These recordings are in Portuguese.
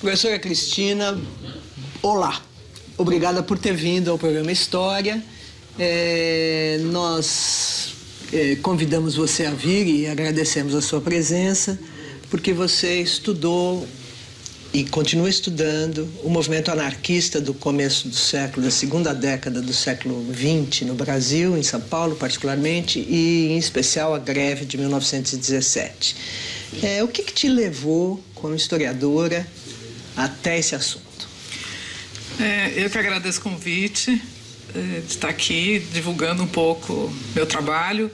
Professora Cristina, olá. Obrigada por ter vindo ao programa História. Nós convidamos você a vir e agradecemos a sua presença, porque você estudou e continua estudando o movimento anarquista do começo do século, da segunda década do século XX no Brasil, em São Paulo particularmente, e em especial a greve de 1917. O que te levou, como historiadora, até esse assunto? Eu que agradeço o convite de estar aqui divulgando um pouco meu trabalho.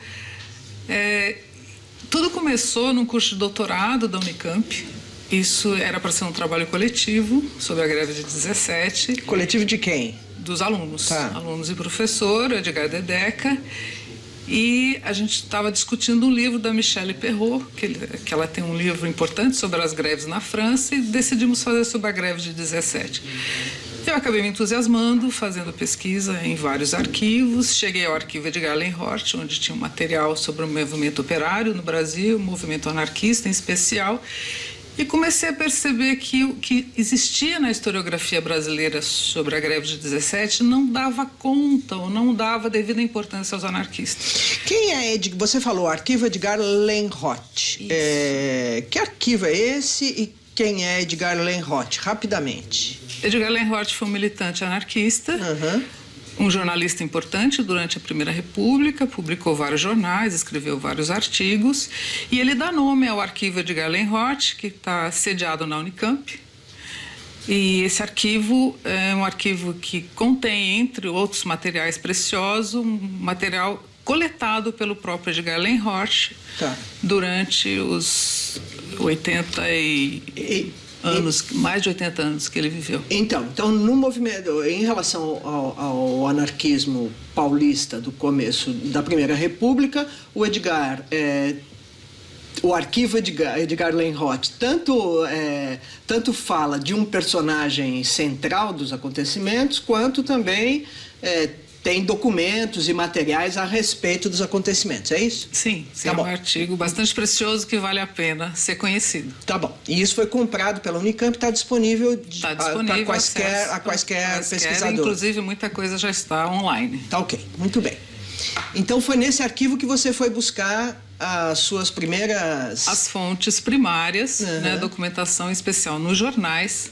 Tudo começou num curso de doutorado da Unicamp. Isso era para ser um trabalho coletivo sobre a greve de 17. Coletivo de quem? Dos alunos. Tá. Alunos e professor, Edgar Dedeca. E a gente estava discutindo um livro da Michelle Perrault, que ela tem um livro importante sobre as greves na França, e decidimos fazer sobre a greve de 17. Eu acabei me entusiasmando, fazendo pesquisa em vários arquivos. Cheguei ao arquivo Edgar Lenhort, onde tinha um material sobre o movimento operário no Brasil, o movimento anarquista em especial, e comecei a perceber que o que existia na historiografia brasileira sobre a greve de 17 não dava conta ou não dava devida importância aos anarquistas. Quem é Edgar? Você falou arquivo Edgar Lenhort. Que arquivo é esse e quem é Edgar Lenhort? Rapidamente. Edgar Lenhort foi um militante anarquista, um jornalista importante durante a Primeira República, publicou vários jornais, escreveu vários artigos, e ele dá nome ao arquivo Edgar Lenhort, que está sediado na Unicamp. E esse arquivo é um arquivo que contém, entre outros materiais preciosos, um material coletado pelo próprio Edgar Lenhort durante os 80 anos, mais de 80 anos que ele viveu. Então no movimento, em relação ao anarquismo paulista do começo da Primeira República, o Edgar, o arquivo Edgar Lenhort, tanto fala de um personagem central dos acontecimentos, quanto também tem documentos e materiais a respeito dos acontecimentos, é isso? Sim, é um artigo bastante precioso que vale a pena ser conhecido. Tá bom. E isso foi comprado pela Unicamp, está disponível para quaisquer pesquisadores. Inclusive, muita coisa já está online. Tá ok, muito bem. Então, foi nesse arquivo que você foi buscar as suas primeiras... As fontes primárias, documentação especial nos jornais,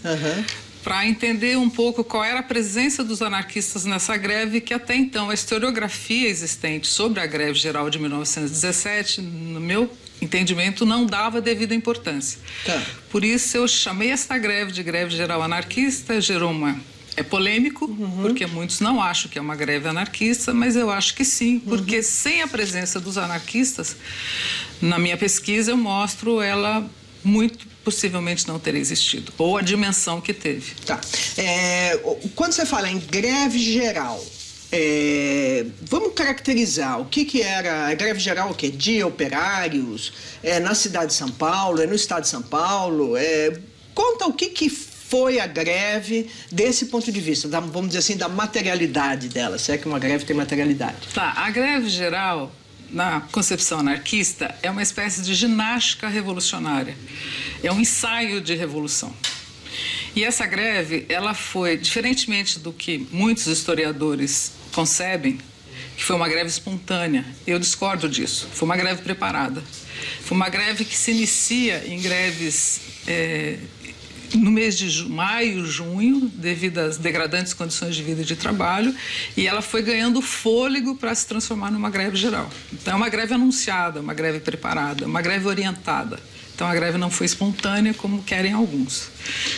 para entender um pouco qual era a presença dos anarquistas nessa greve, que até então a historiografia existente sobre a greve geral de 1917, no meu entendimento, não dava devida importância. Por isso eu chamei essa greve de greve geral anarquista, gerou é polêmico, porque muitos não acham que é uma greve anarquista, mas eu acho que sim, porque sem a presença dos anarquistas, na minha pesquisa eu mostro ela muito possivelmente não teria existido, ou a dimensão que teve. Quando você fala em greve geral, vamos caracterizar o que era a greve geral, o que? De operários, na cidade de São Paulo, no estado de São Paulo, conta o que foi a greve desse ponto de vista, vamos dizer assim, da materialidade dela, se é que uma greve tem materialidade. A greve geral, na concepção anarquista, é uma espécie de ginástica revolucionária. É um ensaio de revolução. E essa greve, ela foi, diferentemente do que muitos historiadores concebem, que foi uma greve espontânea, eu discordo disso. Foi uma greve preparada. Foi uma greve que se inicia em greves no mês de maio, junho, devido às degradantes condições de vida e de trabalho, e ela foi ganhando fôlego para se transformar numa greve geral. Então é uma greve anunciada, uma greve preparada, uma greve orientada. Então a greve não foi espontânea como querem alguns.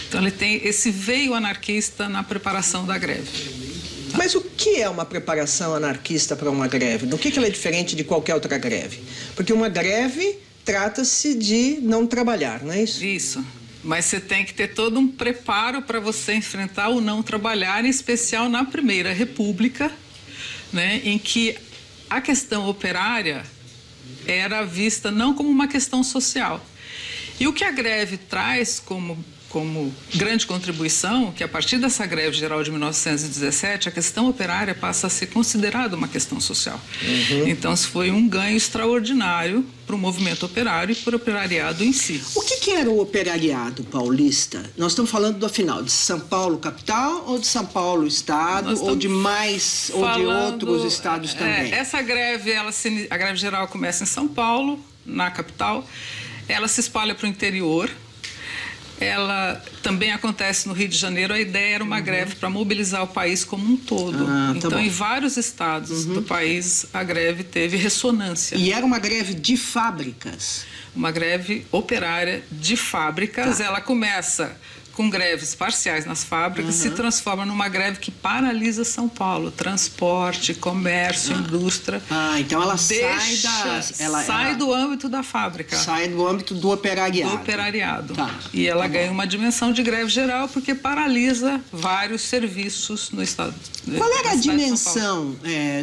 Então ele tem esse veio anarquista na preparação da greve. Mas o que é uma preparação anarquista para uma greve? No que ela é diferente de qualquer outra greve? Porque uma greve trata-se de não trabalhar, não é isso? Isso. Mas você tem que ter todo um preparo para você enfrentar o não trabalhar, em especial na Primeira República, em que a questão operária era vista não como uma questão social. E o que a greve traz como como grande contribuição que, a partir dessa greve geral de 1917, a questão operária passa a ser considerada uma questão social. Então, isso foi um ganho extraordinário para o movimento operário e para o operariado em si. O que era o operariado paulista? Nós estamos falando, afinal, de São Paulo capital ou de São Paulo estado ou de mais ou de outros estados também? Essa greve, a greve geral começa em São Paulo, na capital, ela se espalha para o interior. Ela também acontece no Rio de Janeiro. A ideia era uma greve para mobilizar o país como um todo. Então, em vários estados do país, a greve teve ressonância. E era uma greve de fábricas? Uma greve operária de fábricas. Ela começa com greves parciais nas fábricas, se transforma numa greve que paralisa São Paulo. Transporte, comércio, indústria. Então ela sai do âmbito da fábrica. Sai do âmbito do operariado. Do operariado. E ela ganha uma dimensão de greve geral porque paralisa vários serviços no estado. Qual era a dimensão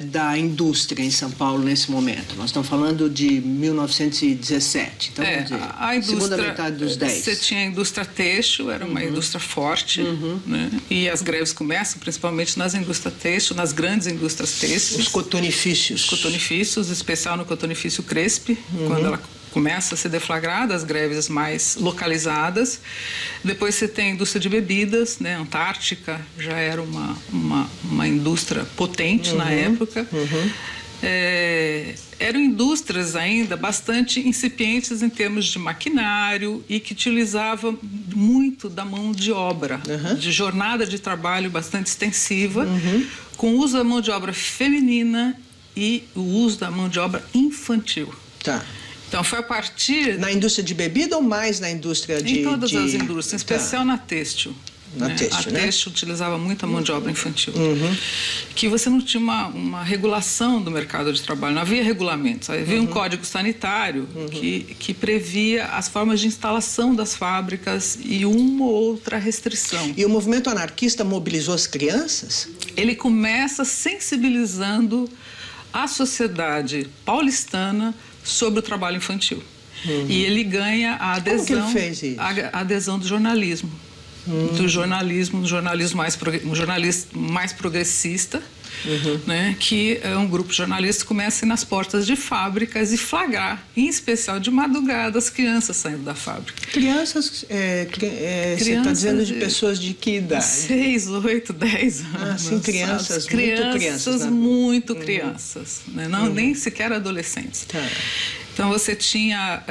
da indústria em São Paulo nesse momento? Nós estamos falando de 1917. Então, vamos dizer, a indústria, segunda metade dos 10. Você tinha a indústria têxtil, era uma indústria forte, né? E as greves começam principalmente nas indústrias têxtil, nas grandes indústrias têxteis. Os cotonifícios. Os cotonifícios, especial no cotonifício Crespi, quando ela começa a ser deflagrada, as greves mais localizadas. Depois você tem a indústria de bebidas, né? A Antártica já era uma indústria potente na época. Eram indústrias ainda bastante incipientes em termos de maquinário e que utilizavam muito da mão de obra, de jornada de trabalho bastante extensiva, com o uso da mão de obra feminina e o uso da mão de obra infantil. Então, foi a partir... Na indústria de bebida ou mais na indústria de... Em todas as indústrias, em especial na têxtil. A têxtil utilizava muita mão de obra infantil. Que você não tinha uma regulação do mercado de trabalho, não havia regulamentos. Havia um código sanitário que previa as formas de instalação das fábricas e uma ou outra restrição. E o movimento anarquista mobilizou as crianças? Ele começa sensibilizando a sociedade paulistana sobre o trabalho infantil. E ele ganha a adesão, como que ele fez isso? A adesão do jornalismo. Do jornalismo, um jornalismo mais progressista, né, que é um grupo de jornalistas que começa a ir nas portas de fábricas e flagrar, em especial de madrugada, as crianças saindo da fábrica. Crianças, você está dizendo de pessoas de que idade? 6, 8, 10 anos. Sim, crianças, muito crianças. Muito crianças, né? Não, nem sequer adolescentes. Então você tinha...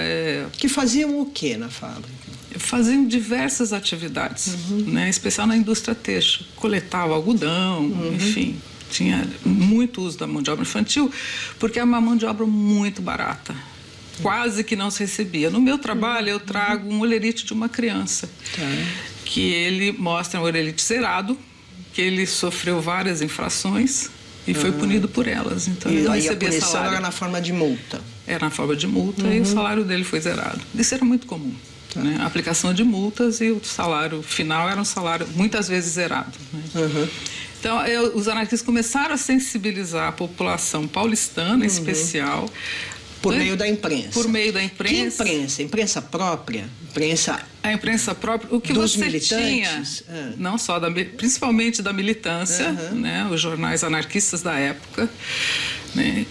Que faziam o que na fábrica? Faziam diversas atividades, né? Em especial na indústria têxtil. Coletavam algodão, enfim. Tinha muito uso da mão de obra infantil, porque é uma mão de obra muito barata. Quase que não se recebia. No meu trabalho, eu trago um olerite de uma criança, que ele mostra um olerite zerado, que ele sofreu várias infrações e foi punido por elas. Então, ele não recebia a punição salário. era na forma de multa? Era na forma de multa e o salário dele foi zerado. Isso era muito comum. Né? A aplicação de multas e o salário final era um salário muitas vezes zerado. Né? Então, os anarquistas começaram a sensibilizar a população paulistana, em especial. Por meio da imprensa. Por meio da imprensa. Que imprensa? Imprensa própria? A imprensa própria. O que dos você militantes? Tinha, não só, principalmente da militância, né? Os jornais anarquistas da época. Né?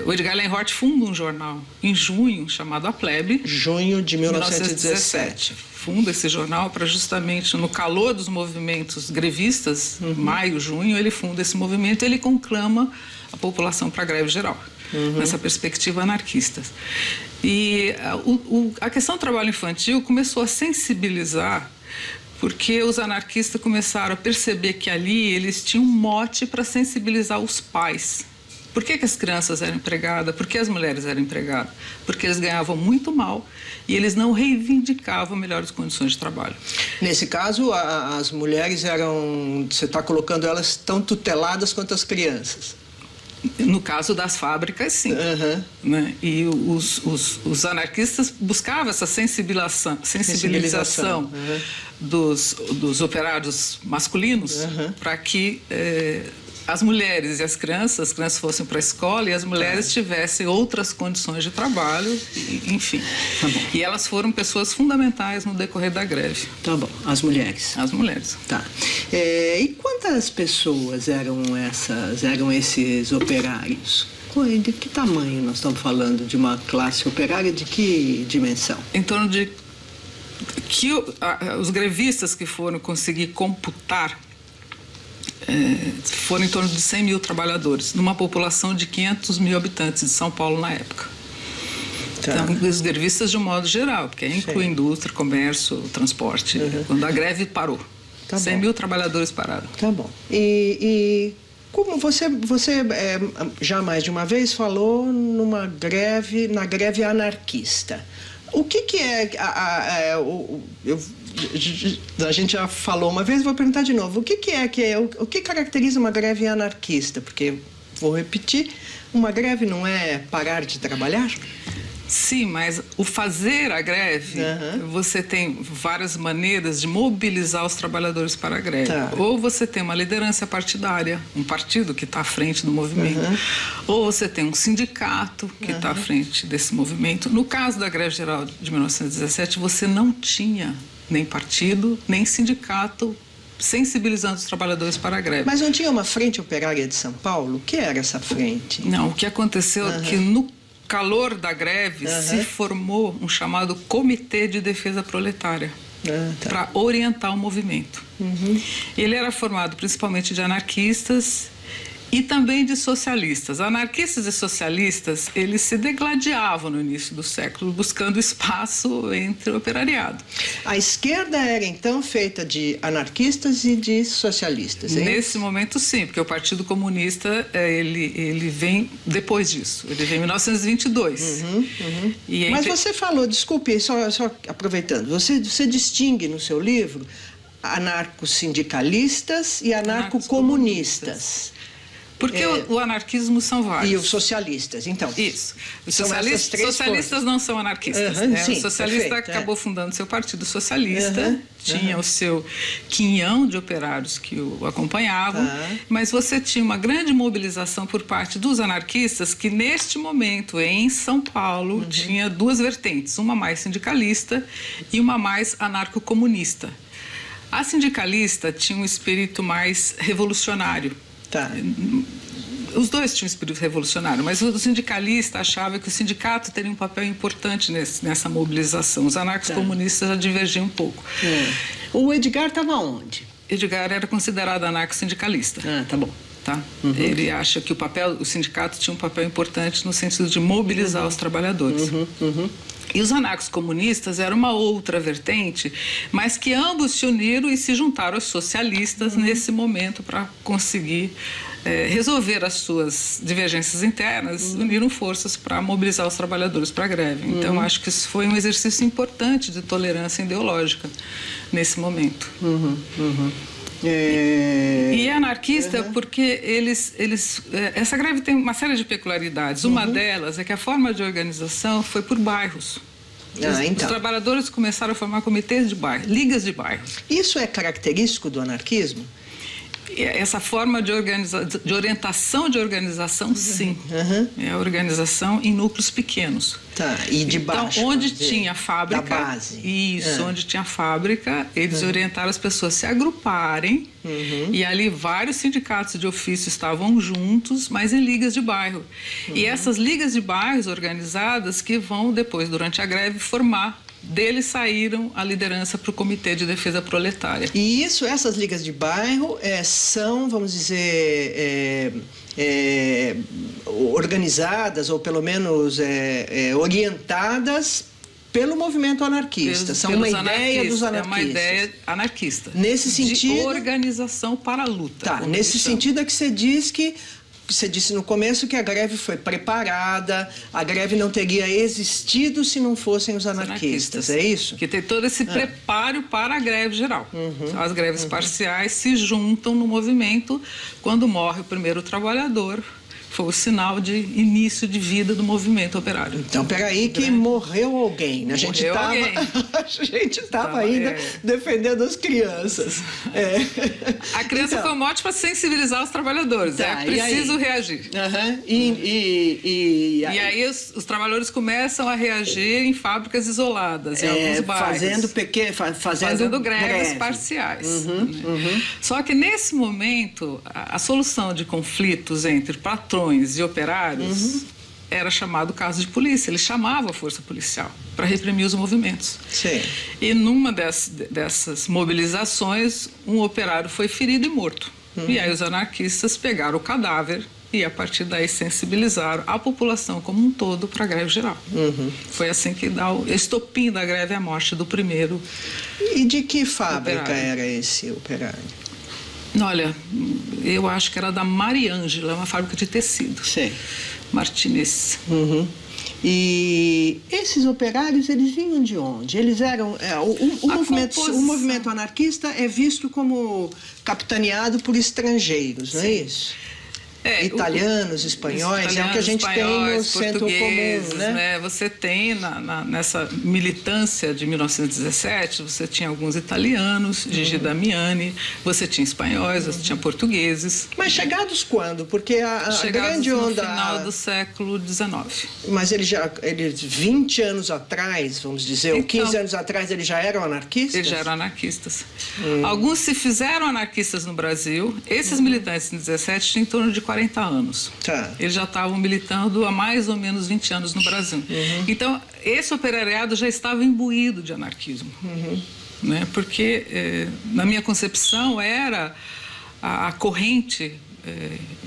O Edgar Lenhort funda um jornal em junho, chamado A Plebe. Junho de 1917. Funda esse jornal para justamente, no calor dos movimentos grevistas, maio, junho, ele funda esse movimento e ele conclama a população para a greve geral, nessa perspectiva anarquista. E a questão do trabalho infantil começou a sensibilizar, porque os anarquistas começaram a perceber que ali eles tinham um mote para sensibilizar os pais. Por que as crianças eram empregadas? Por que as mulheres eram empregadas? Porque eles ganhavam muito mal e eles não reivindicavam melhores condições de trabalho. Nesse caso, as mulheres eram... Você está colocando elas tão tuteladas quanto as crianças? No caso das fábricas, sim. Né? E os anarquistas buscavam essa sensibilização dos operários masculinos para que as mulheres e as crianças fossem para a escola e as mulheres tivessem outras condições de trabalho, enfim. Tá bom. E elas foram pessoas fundamentais no decorrer da greve. Tá bom, as mulheres. As mulheres. Tá. E quantas pessoas eram esses operários? De que tamanho nós estamos falando? De uma classe operária de que dimensão? Em torno de... os grevistas que foram conseguir computar foram em torno de 100 mil trabalhadores, numa população de 500 mil habitantes de São Paulo na época. Tá. Então, os grevistas de um modo geral, porque inclui indústria, comércio, transporte, quando a greve parou. Tá 100 bom. mil trabalhadores pararam. Tá bom. E como você já mais de uma vez falou na greve anarquista. O que é a gente já falou uma vez, vou perguntar de novo. O que caracteriza uma greve anarquista? Porque, vou repetir, uma greve não é parar de trabalhar? Sim, mas o fazer a greve, você tem várias maneiras de mobilizar os trabalhadores para a greve. Tá. Ou você tem uma liderança partidária, um partido que está à frente do movimento. Ou você tem um sindicato que está à frente desse movimento. No caso da greve geral de 1917, você não tinha nem partido, nem sindicato sensibilizando os trabalhadores para a greve. Mas não tinha uma frente operária de São Paulo? O que era essa frente? Não, o que aconteceu é que no calor da greve se formou um chamado Comitê de Defesa Proletária para orientar o movimento. Ele era formado principalmente de anarquistas e também de socialistas. Anarquistas e socialistas, eles se degladiavam no início do século, buscando espaço entre o operariado. A esquerda era, então, feita de anarquistas e de socialistas, hein? Nesse momento, sim, porque o Partido Comunista, ele vem depois disso. Ele vem em 1922. E Mas você falou, desculpe, só aproveitando, você distingue no seu livro anarco-sindicalistas e anarco-comunistas. Porque o anarquismo são vários. E os socialistas, então. Isso. Os socialistas não são anarquistas. Sim, o socialista perfeito, acabou fundando seu partido socialista, tinha o seu quinhão de operários que o acompanhavam, mas você tinha uma grande mobilização por parte dos anarquistas que, neste momento, em São Paulo, tinha duas vertentes, uma mais sindicalista e uma mais anarco-comunista. A sindicalista tinha um espírito mais revolucionário. Tá. Os dois tinham espírito revolucionário, mas o sindicalista achava que o sindicato teria um papel importante nessa mobilização. Os anarcos comunistas já divergiam um pouco. O Edgar estava onde? Edgar era considerado anarco-sindicalista. Tá bom. Tá? Ele acha que o sindicato tinha um papel importante no sentido de mobilizar os trabalhadores. E os anarcos comunistas eram uma outra vertente, mas que ambos se uniram e se juntaram aos socialistas nesse momento para conseguir resolver as suas divergências internas, uniram forças para mobilizar os trabalhadores para a greve. Então, acho que isso foi um exercício importante de tolerância ideológica nesse momento. E é anarquista porque essa greve tem uma série de peculiaridades. Uma delas é que a forma de organização foi por bairros. Os trabalhadores começaram a formar comitês de bairro, ligas de bairros. Isso é característico do anarquismo? Essa forma de orientação de organização, sim. É a organização em núcleos pequenos. Tá, e de baixo. Então, onde tinha fábrica... Da base. Isso, onde tinha fábrica, eles orientaram as pessoas a se agruparem. E ali vários sindicatos de ofício estavam juntos, mas em ligas de bairro. E essas ligas de bairros organizadas que vão depois, durante a greve, formar. Deles saíram a liderança para o Comitê de Defesa Proletária. E essas ligas de bairro são, vamos dizer, organizadas ou pelo menos orientadas pelo movimento anarquista. São uma ideia dos anarquistas. É uma ideia anarquista. Nesse sentido... De organização para a luta. Tá, nesse sentido é que você diz que... Você disse no começo que a greve foi preparada, a greve não teria existido se não fossem os anarquistas, é isso? Que tem todo esse preparo para a greve geral. As greves parciais se juntam no movimento quando morre o primeiro trabalhador. Foi o sinal de início de vida do movimento operário. Então, peraí que morreu alguém, né? A gente estava a gente estava ainda defendendo as crianças. A criança foi um mote para sensibilizar os trabalhadores. É preciso reagir. E aí os trabalhadores começam a reagir em fábricas isoladas, em alguns bairros. Fazendo greves parciais. Só que nesse momento, a solução de conflitos entre patrões e operários era chamado caso de polícia. Ele chamava a força policial para reprimir os movimentos. Sim. E numa dessas mobilizações, um operário foi ferido e morto. E aí os anarquistas pegaram o cadáver e, a partir daí, sensibilizaram a população como um todo para a greve geral. Foi assim que dá o estopim da greve, a morte do primeiro. E de que fábrica era esse operário? Olha, eu acho que era da Mariângela, uma fábrica de tecido. Sim. Martinez. E esses operários, eles vinham de onde? Eles eram... O movimento anarquista é visto como capitaneado por estrangeiros, não é isso? Italianos, espanhóis, é o que a gente tem no centro comum, né? Você tem nessa militância de 1917, você tinha alguns italianos, Gigi Damiani, você tinha espanhóis, você tinha portugueses. Mas chegados quando? Porque a grande onda... no final do século XIX. Mas eles 20 anos atrás, vamos dizer, ou 15 anos atrás, eles já eram anarquistas? Eles já eram anarquistas. Alguns se fizeram anarquistas no Brasil. Esses militantes em 17 tinham em torno de 40 anos. Eles já estavam militando há mais ou menos 20 anos no Brasil. Então, esse operariado já estava imbuído de anarquismo. Né? Porque, na minha concepção, era a corrente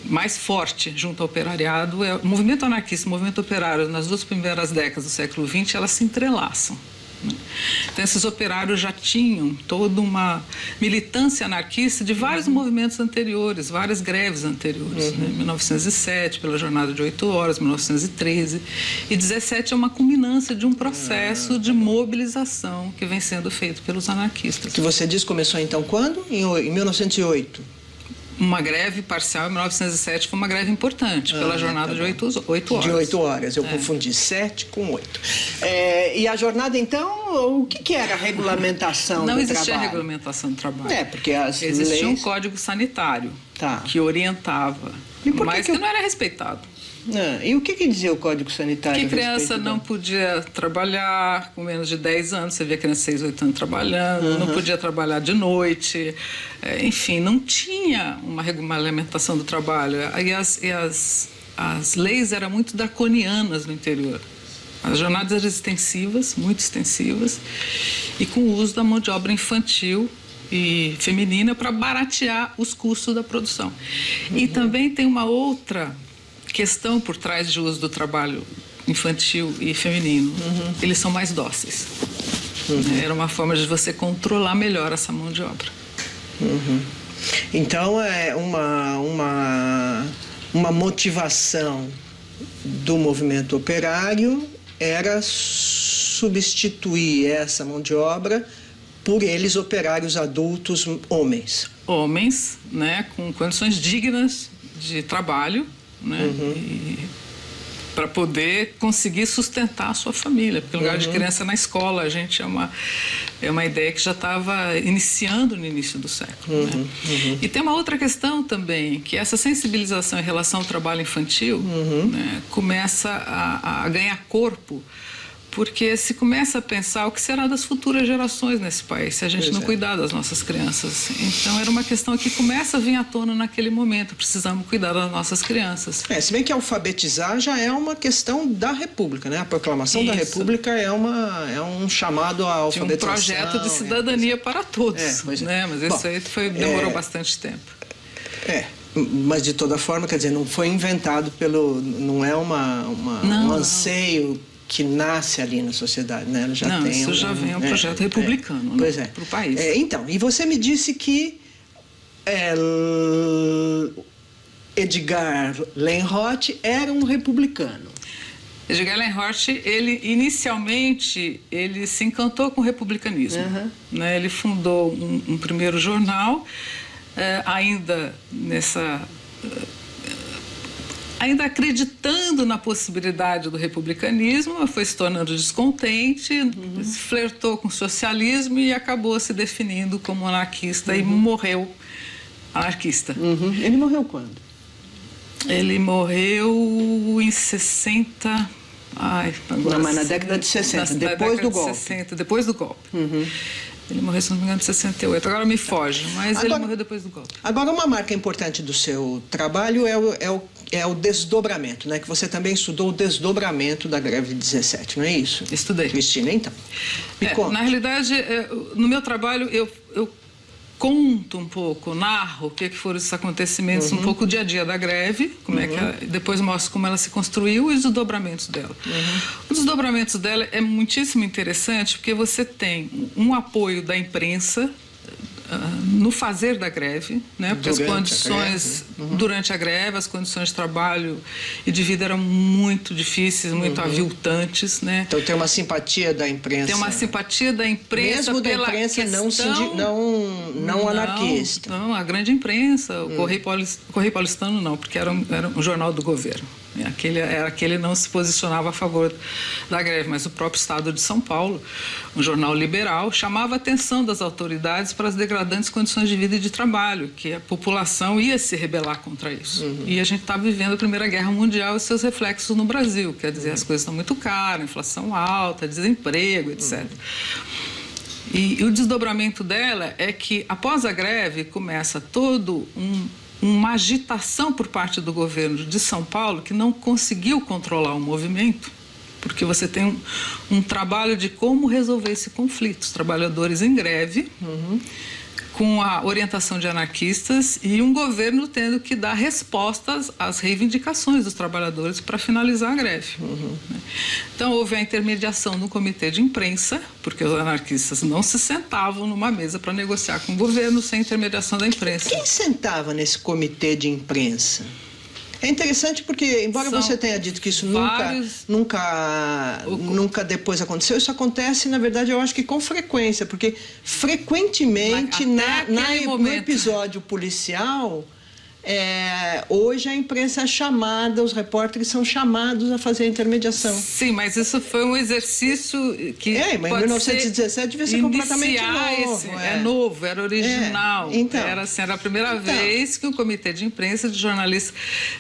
mais forte junto ao operariado. O movimento anarquista e o movimento operário, nas duas primeiras décadas do século XX, elas se entrelaçam. Então, esses operários já tinham toda uma militância anarquista de vários movimentos anteriores, várias greves anteriores. 1907, pela Jornada de 8 Horas, 1913. E 17 é uma culminância de um processo de mobilização que vem sendo feito pelos anarquistas. Que você diz começou, então, quando? Em 1908? Uma greve parcial em 1907 foi uma greve importante, pela jornada de 8 horas. De 8 horas, eu confundi 7 com 8. E a jornada, então, o que era a regulamentação do trabalho? Não existia regulamentação do trabalho. Porque as existia leis... um código sanitário que orientava, mas que não era respeitado. E o que dizia o Código Sanitário? Que criança não podia trabalhar com menos de 10 anos, você via criança de 6, 8 anos trabalhando, não podia trabalhar de noite, enfim, não tinha uma regulamentação do trabalho. E as leis eram muito draconianas no interior. As jornadas eram extensivas, muito extensivas, e com o uso da mão de obra infantil e feminina para baratear os custos da produção. E também tem uma outra questão por trás do uso do trabalho infantil e feminino. Eles são mais dóceis. Era uma forma de você controlar melhor essa mão de obra. Então, é uma motivação do movimento operário era substituir essa mão de obra por eles, operários adultos, homens. Homens, né, com condições dignas de trabalho, né, para poder conseguir sustentar a sua família, porque o lugar de criança na escola, a gente é uma ideia que já estava iniciando no início do século. Né? E tem uma outra questão também, que essa sensibilização em relação ao trabalho infantil né, começa a ganhar corpo, porque se começa a pensar o que será das futuras gerações nesse país, se a gente não cuidar das nossas crianças. Então, era uma questão que começa a vir à tona naquele momento. Precisamos cuidar das nossas crianças. Se bem que alfabetizar já é uma questão da República, né? A proclamação da República é um chamado à alfabetização. De um projeto de cidadania para todos. Né? Mas isso aí demorou bastante tempo. Mas, de toda forma, quer dizer, não foi inventado não é um anseio que nasce ali na sociedade, né? Ela já tem isso já vem um projeto republicano, né? Para o país. Então, e você me disse que Edgar Lenhodt era um republicano. Edgar Lenhodt, ele inicialmente se encantou com o republicanismo. Né? Ele fundou um primeiro jornal, ainda ainda acreditando na possibilidade do republicanismo, foi se tornando descontente, flertou com o socialismo e acabou se definindo como anarquista e morreu anarquista. Ele morreu quando? Ele morreu em 60... Não, mas na década de 60, depois do golpe. 60, depois do golpe. Ele morreu, se não me engano, em 68. Agora me foge, mas ele morreu depois do golpe. Agora, uma marca importante do seu trabalho é o desdobramento, né? Que você também estudou o desdobramento da greve de 17, não é isso? Estudei. Cristina, então? Na realidade, no meu trabalho, eu conto um pouco, narro o que foram esses acontecimentos, um pouco o dia a dia da greve, como é que depois mostro como ela se construiu e os desdobramentos dela. Os desdobramentos dela é muitíssimo interessante porque você tem um apoio da imprensa no fazer da greve, né? Porque as condições durante a greve, as condições de trabalho e de vida eram muito difíceis, muito aviltantes, né? Então tem uma simpatia da imprensa. Tem uma simpatia da imprensa mesmo pela da imprensa questão... não anarquista. Não, a grande imprensa, o Correio Paulistano não, porque era um jornal do governo. Aquele não se posicionava a favor da greve, mas o próprio Estado de São Paulo, um jornal liberal, chamava a atenção das autoridades para as degradantes condições de vida e de trabalho, que a população ia se rebelar contra isso. E a gente está vivendo a Primeira Guerra Mundial e seus reflexos no Brasil, quer dizer, as coisas estão muito caras, inflação alta, desemprego, etc. E o desdobramento dela é que, após a greve, começa todo uma agitação por parte do governo de São Paulo que não conseguiu controlar o movimento, porque você tem um trabalho de como resolver esse conflito. Os trabalhadores em greve, com a orientação de anarquistas e um governo tendo que dar respostas às reivindicações dos trabalhadores para finalizar a greve. Então, houve a intermediação no comitê de imprensa, porque os anarquistas não se sentavam numa mesa para negociar com o governo sem intermediação da imprensa. Quem sentava nesse comitê de imprensa? É interessante porque, embora você tenha dito que isso nunca depois aconteceu, isso acontece, na verdade, eu acho que com frequência, porque frequentemente no episódio policial, hoje a imprensa é chamada, os repórteres são chamados a fazer a intermediação. Sim, mas isso foi um exercício que mas em 1917 devia ser completamente novo. É novo, era original. Então, era a primeira vez que um comitê de imprensa de jornalistas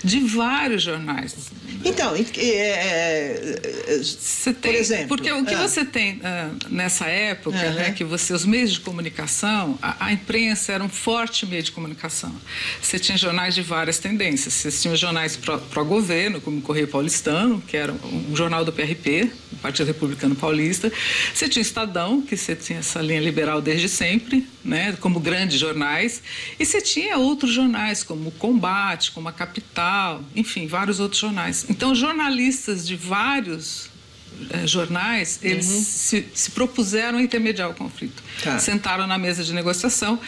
de vários jornais. Então, por exemplo... Porque o que você tem nessa época, né, que os meios de comunicação, a imprensa era um forte meio de comunicação. Você tinha jornais de várias tendências. Você tinha os jornais pró-governo, como o Correio Paulistano, que era um jornal do PRP, do Partido Republicano Paulista. Você tinha o Estadão, que você tinha essa linha liberal desde sempre, né, como grandes jornais. E você tinha outros jornais, como o Combate, como a Capital, enfim, vários outros jornais. Então, jornalistas de vários jornais, eles se propuseram a intermediar o conflito. Sentaram na mesa de negociação,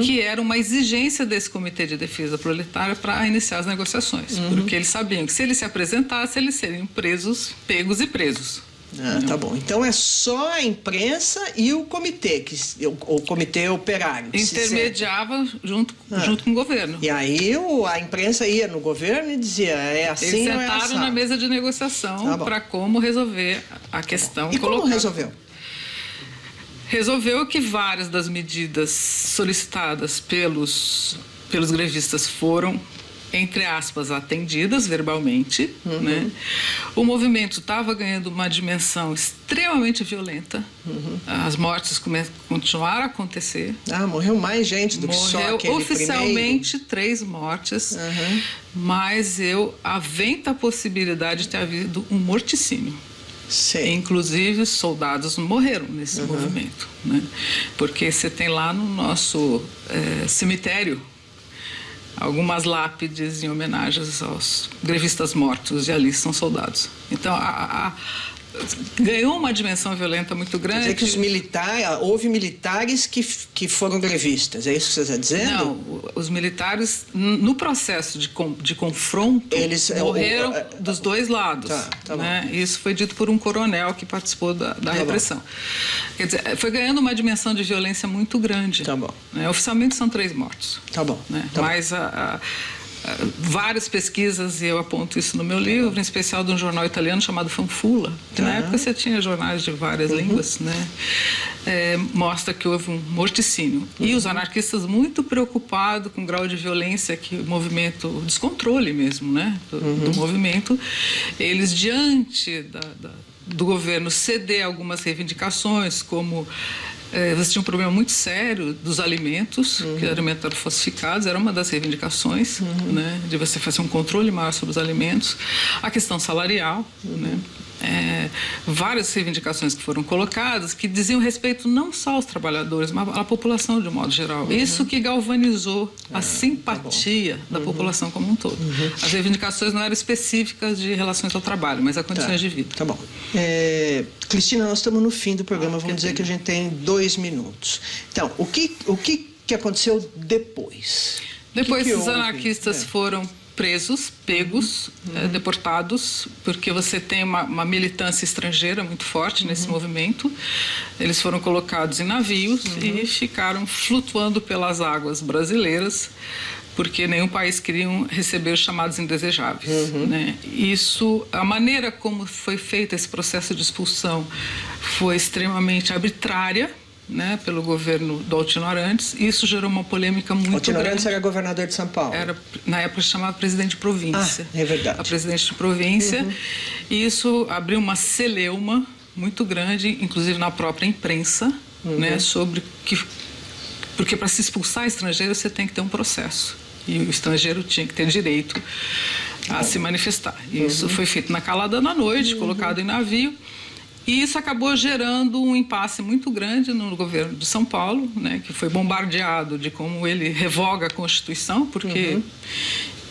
que era uma exigência desse Comitê de Defesa Proletária para iniciar as negociações. Porque eles sabiam que se eles se apresentassem, eles seriam pegos e presos. Tá bom. Então é só a imprensa e o comitê, o comitê operário. Intermediava junto com o governo. E aí a imprensa ia no governo e dizia, é assim Eles ou é sentaram assado? na mesa de negociação para como resolver a questão. E como resolveu? Resolveu que várias das medidas solicitadas pelos grevistas foram, entre aspas, atendidas verbalmente. Né? O movimento estava ganhando uma dimensão extremamente violenta. As mortes continuaram a acontecer. Morreu mais gente do que só aquele oficialmente primeiro. 3 mortes, mas havendo a possibilidade de ter havido um morticínio. Sim. Inclusive, soldados morreram nesse movimento. Né? Porque você tem lá no nosso cemitério algumas lápides em homenagens aos grevistas mortos, e ali são soldados. Então, ganhou uma dimensão violenta muito grande. Quer dizer que houve militares que foram grevistas, é isso que você está dizendo? Não, os militares, no processo de confronto, eles morreram dos dois lados. Tá né? Isso foi dito por um coronel que participou da repressão. Quer dizer, foi ganhando uma dimensão de violência muito grande. Tá bom. Né? Oficialmente são 3 mortos. Tá bom. Né? Tá Mas várias pesquisas, e eu aponto isso no meu livro, em especial de um jornal italiano chamado Fanfula, que na época você tinha jornais de várias línguas, né? Mostra que houve um morticínio. E os anarquistas muito preocupados com o grau de violência que o movimento, o descontrole mesmo, né? do movimento, eles, diante do governo ceder algumas reivindicações, como você tinha um problema muito sério dos alimentos, que os alimentos eram falsificados, era uma das reivindicações, né, de você fazer um controle maior sobre os alimentos. A questão salarial, né, várias reivindicações que foram colocadas que diziam respeito não só aos trabalhadores, mas à população de um modo geral. Isso que galvanizou a simpatia da população como um todo. As reivindicações não eram específicas de relações ao trabalho, mas a condições de vida. Tá bom. Cristina, nós estamos no fim do programa, vamos dizer que a gente tem 2 minutos. Então, o que aconteceu depois? Depois os anarquistas foram presos, pegos, deportados, porque você tem uma militância estrangeira muito forte nesse movimento. Eles foram colocados em navios e ficaram flutuando pelas águas brasileiras, porque nenhum país queria receber os chamados indesejáveis. Né? Isso, a maneira como foi feito esse processo de expulsão foi extremamente arbitrária, né, pelo governo do Altino Arantes. Isso gerou uma polêmica muito grande. Altino Arantes era governador de São Paulo. Era, na época, chamado presidente de província. É verdade. A presidente de província. E isso abriu uma celeuma muito grande, inclusive na própria imprensa, né, sobre que... Porque para se expulsar estrangeiro, você tem que ter um processo. E o estrangeiro tinha que ter direito a se manifestar. Isso foi feito na calada da noite, colocado em navio. E isso acabou gerando um impasse muito grande no governo de São Paulo, né, que foi bombardeado de como ele revoga a Constituição, porque...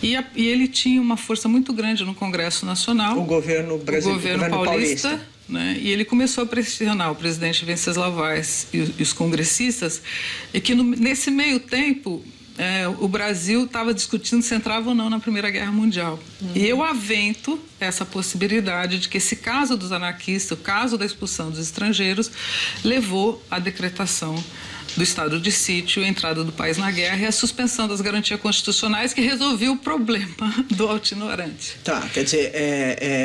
E ele tinha uma força muito grande no Congresso Nacional. O governo brasileiro, o governo paulista. Né, e ele começou a pressionar o presidente Venceslau Weiss e os congressistas, e que nesse meio tempo... o Brasil estava discutindo se entrava ou não na Primeira Guerra Mundial. E eu avento essa possibilidade de que esse caso dos anarquistas, o caso da expulsão dos estrangeiros, levou à decretação do estado de sítio, a entrada do país na guerra e a suspensão das garantias constitucionais, que resolveu o problema do Altino Arantes. Tá, quer dizer,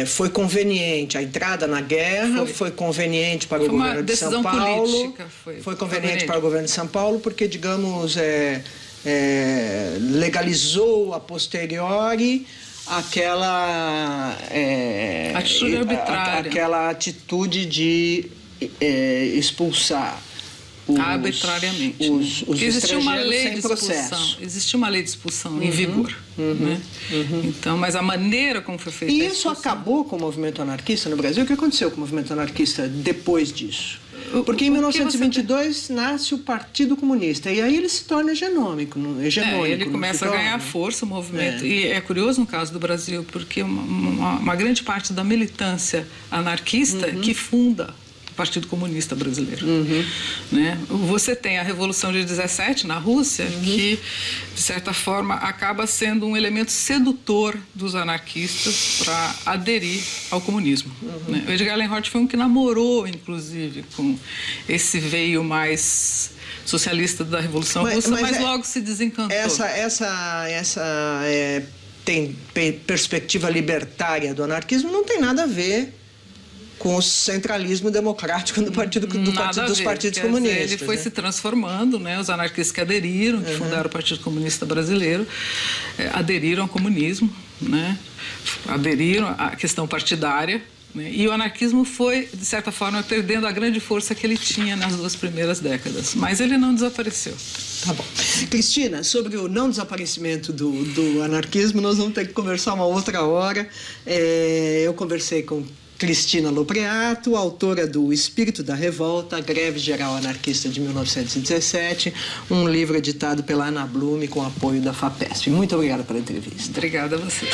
foi conveniente a entrada na guerra, foi conveniente para o governo de São Paulo. Política, foi conveniente para o governo de São Paulo, porque, digamos, legalizou a posteriori aquela atitude arbitrária, aquela atitude de expulsar arbitrariamente. Existia uma lei de expulsão. Existia uma lei de expulsão em vigor. Né? Então, mas a maneira como foi feita. E isso acabou com o movimento anarquista no Brasil? O que aconteceu com o movimento anarquista depois disso? Porque em 1922 nasce o Partido Comunista, e aí ele se torna hegemônico. Ele começa a ganhar força, o movimento. E é curioso no caso do Brasil, porque uma grande parte da militância anarquista que funda o Partido Comunista Brasileiro. Né? Você tem a Revolução de 17 na Rússia, que, de certa forma, acaba sendo um elemento sedutor dos anarquistas para aderir ao comunismo. Né? O Edgar Allan Roth foi um que namorou, inclusive, com esse veio mais socialista da Revolução Russa, mas logo se desencantou. Tem perspectiva libertária do anarquismo, não tem nada a ver com o centralismo democrático dos partidos comunistas. Ele foi se transformando, né? Os anarquistas que aderiram, que fundaram o Partido Comunista Brasileiro, aderiram ao comunismo, né? Aderiram à questão partidária, né? E o anarquismo foi, de certa forma, perdendo a grande força que ele tinha nas 2 primeiras décadas. Mas ele não desapareceu. Tá bom. Cristina, sobre o não desaparecimento do anarquismo, nós vamos ter que conversar uma outra hora. Eu conversei com Cristina Lopreato, autora do Espírito da Revolta, a Greve Geral Anarquista de 1917, um livro editado pela Ana Blume com apoio da FAPESP. Muito obrigada pela entrevista. Obrigada a vocês.